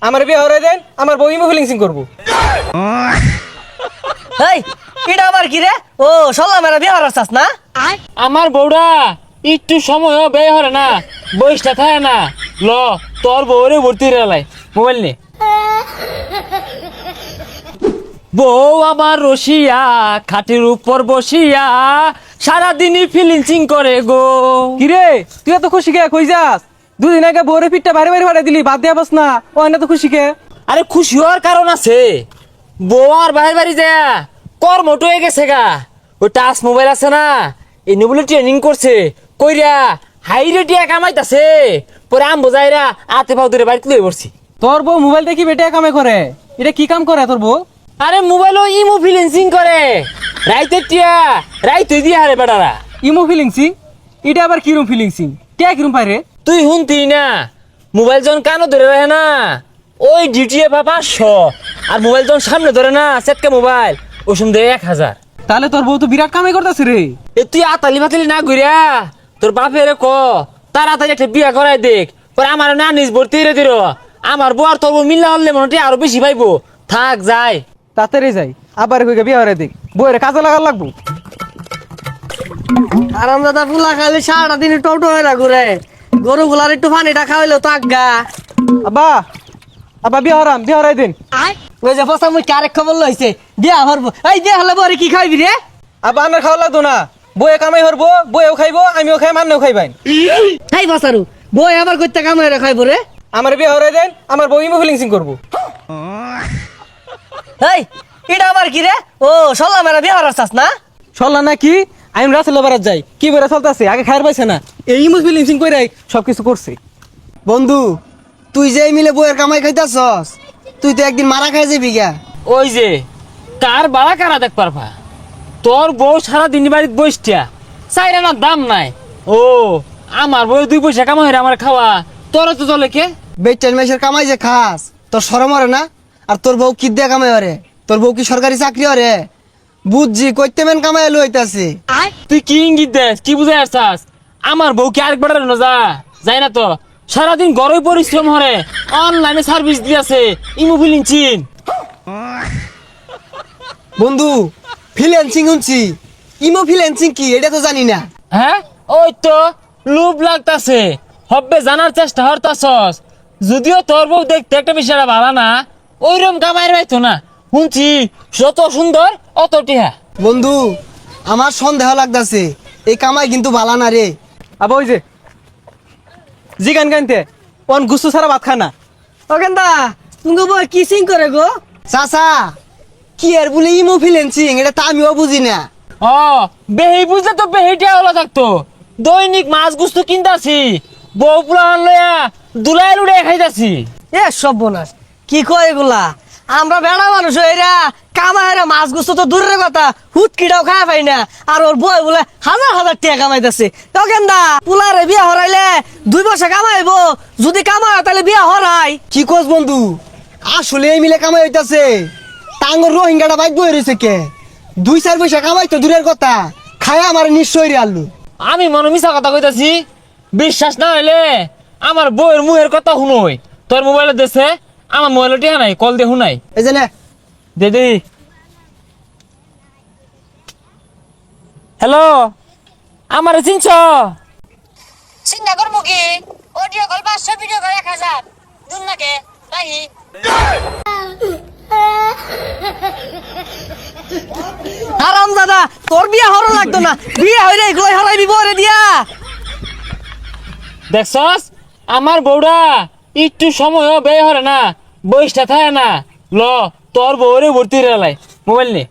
আমার বিয়ে হরে দেন, আমার বউ ইমো ফিলিংসিং করবো। এই এটা আবার কি রে? ও সল্লা মেরা বিয়ে হওয়ার চাস না? আমার বউরা একটু সময় ব্যয় হরে না, বয়সটা থাকে না। ল তোর বউরে ভর্তি রেলাই মোবাইল নে। বউ আমার রসিয়া খাটের উপর বসিয়া সারাদিনই ফিলিংসিং করে গো। কিরে তুই এত খুশি কে? কই যাস? দুদিন আগে বউরে পিঠটা বাইরে বাইরে ফাটাই দিলি, বাদ দিয়া বস না। ও না তো খুশি কে? আরে খুশি হওয়ার কারণ আছে। বউ আর বাহির বাড়ি যায় কর্মট হয়ে গেছে গা। ওই টাচ মোবাইল আছে না, এই বলে ট্রেনিং করছে কইরা হাই রেটিয়া কামাইতাছে। পরে আম বোঝাইরা আতে পাও ধরে বাড়িতে লয়ে পড়ছি। তোর বউ মোবাইল দেখি বেটে কামে করে? এটা কি কাম করে তোর বউ? আরে মোবাইলও ইমো ফিলিংসিং করে রাইতে টিয়া রাইতে দিয়ে হারে বেটারা। ইমো ফিলিংসিং? এটা আবার কিরম ফিলিংসিং? কে কিরম পারে? তুই শুনতি না, মোবাইল যখন কানো ধরে রাখে না ওই ডিউটিয়ে পা 500, আর মোবাইল যখন সামনে ধরে না সেটকে মোবাইল ওই সময় দেয় 1000। তাহলে তোর বউ তো বিরাট কামাই করতেছে রে। এ তুই আতালি ফাতালি না ঘুরিয়া তোর বাপের ক তাড়াতাড়ি একটা বিয়া করাই দেখ। পরে আমার না নিজ ভর্তি রে দিল। আমার বউ আর তোর বউ মিল্লা হলে মনে আরো বেশি পাইবো। থাক যাই তাড়াতাড়ি যাই, আবার কইকে বিয়ে হরে দেখ, বউয়ের কাজে লাগার লাগবো। আরাম দাদা ফুলা খালি সারাটা দিন টোটো হয়ে না ঘুরে। গরু গুলার একটু পানিটা খাওয়াইলো তো আজ্ঞা। আব্বা আব্বা বিয়ে হরাম, বিয়ে হরাই দিন। ওই যে ফসা মুই কারেক খবর লইছে বিয়া হরবো। এই বিয়া হলে বরে কি খাইবি রে? আব্বা আমার খাওয়া লাগতো না, বউয়ে কামাই হরবো, বউয়েও খাইবো, আমিও খাই, মান্নেও খাইবাই। এই ফসারু বই আবার কইতে কাম হয়ে খাইবো রে? আমার বিয়ে হরাই দেন, আমার বউ ইমো ফিলিংসিং করবো। এই এটা আবার কি রে? ও সল্লা মেরা বিয়া হওয়ার চাস না? চললা না কি? আমি রাসেল বারাত যাই, কি বেড়া চলতেছে, আগে খায়ার পাইছে না, এই ইমো ফিলিংসিং করে সবকিছু করছে। বন্ধু তুই যে মিলে বইয়ের কামাই খাইতাছস, তুই তো একদিন মারা খাই যাবি গা। ওই যে কার বাড়া কারা দেখ পারবা। তোর বউ সারা দিন বাড়িতে বসটিয়া চাইরা না দাম নাই। ও আমার বউ 2 পয়সা কামাই হইরা আমার খাওয়া, তোর তো চলে কে? বেটেল মেসের কামাই যে খাস তোর শরম হরে না? আর তোর বউ কি দিয়ে কামাই হরে? তোর বউ কি সরকারি চাকরি হরে? বুঝছি কইতে মেন কামাই লইতাছে। তুই কি ইঙ্গিত দেস, কি বুঝাই আসছাস? আমার বউ কি আরেকবার না যাই না তো, সারাদিন গরমে পরিশ্রম হরে, অনলাইনে সার্ভিস দিয়েছে ইমো ফিলিংসিং। বন্ধু ফ্রিল্যান্সিং শুনছি, ইমো ফ্রিল্যান্সিং কি এটা তো জানি না। হ্যাঁ ওই তো লুপ লাগতাছে, হব্বে জানার চেষ্টা হরতাছস। যদিও তোর বউ দেখতে একটা বিষয়টা ভালো না, ওইরকম কামাইয়ের পাইতো না। শুনছি যত সুন্দর অত টিহা। বন্ধু আমার সন্দেহ লাগতাছে এই কামাই কিন্তু ভালো না রে। আবার ওই যে জি গান গানতে অন গুস্তু ছাড়া ভাত খানা। ও কেন্দা তুমি বই কি সিং করে গো? চাচা কি আর বলে ইমো ফ্রিল্যান্সিং এটা তো আমিও বুঝি না। ও বেহি বুঝলে তো বেহিটা হলো থাকতো। দৈনিক মাছ গুস্তু কিনতাছি, বউ পুলান লইয়া দুলাই লুড়ে খাইতাছি। এ সর্বনাশ কি কয় এগুলা? আমরা বেড়া মানুষ এরা কামাইরা মাছ গুছো তো দূরের কথা, হুটকিটাও খাওয়া পাই না। আর ওর বই বলে হাজার হাজার টাকা কামাইতেছে। তো কেন্দা পুলারে বিয়া হরাইলে 2 পয়সা কামাইবো, যদি কামায় তাহলে বিয়া হরাই। কি কোস বন্ধু আসলে এই মিলে কামাই হইতাছে? টাঙ্গর রোহিঙ্গাটা বাইক বই রয়েছে কে? 2-4 পয়সা কামাই তো দূরের কথা, খায় আমার নিশ্চয় রে আল্লু। আমি মনে মিশা কথা কইতাছি? বিশ্বাস না হইলে আমার বউয়ের মুহের কথা শুনোই। তোর মোবাইলে দেশে আমার মোবাইলে টিহা নাই, কল দিয়ে শুনাই। এই যে নে দিদি হ্যালো, আমার চিনছ? চিন্তা করবো কি? Audio call 500, video call 1000। দুন নাকে রাহি। আরাম দাদা তোর বিয়া হরো লাগতো না, বিয়া হইলে এগুলাই হরাইবি বরে দিয়া। দেখছস আমার বউরা একটু সময়ও ব্যয় হরে না, বয়সটা থাকে না। ল তোর বউরে ভর্তি রেলাই মোবাইল নে।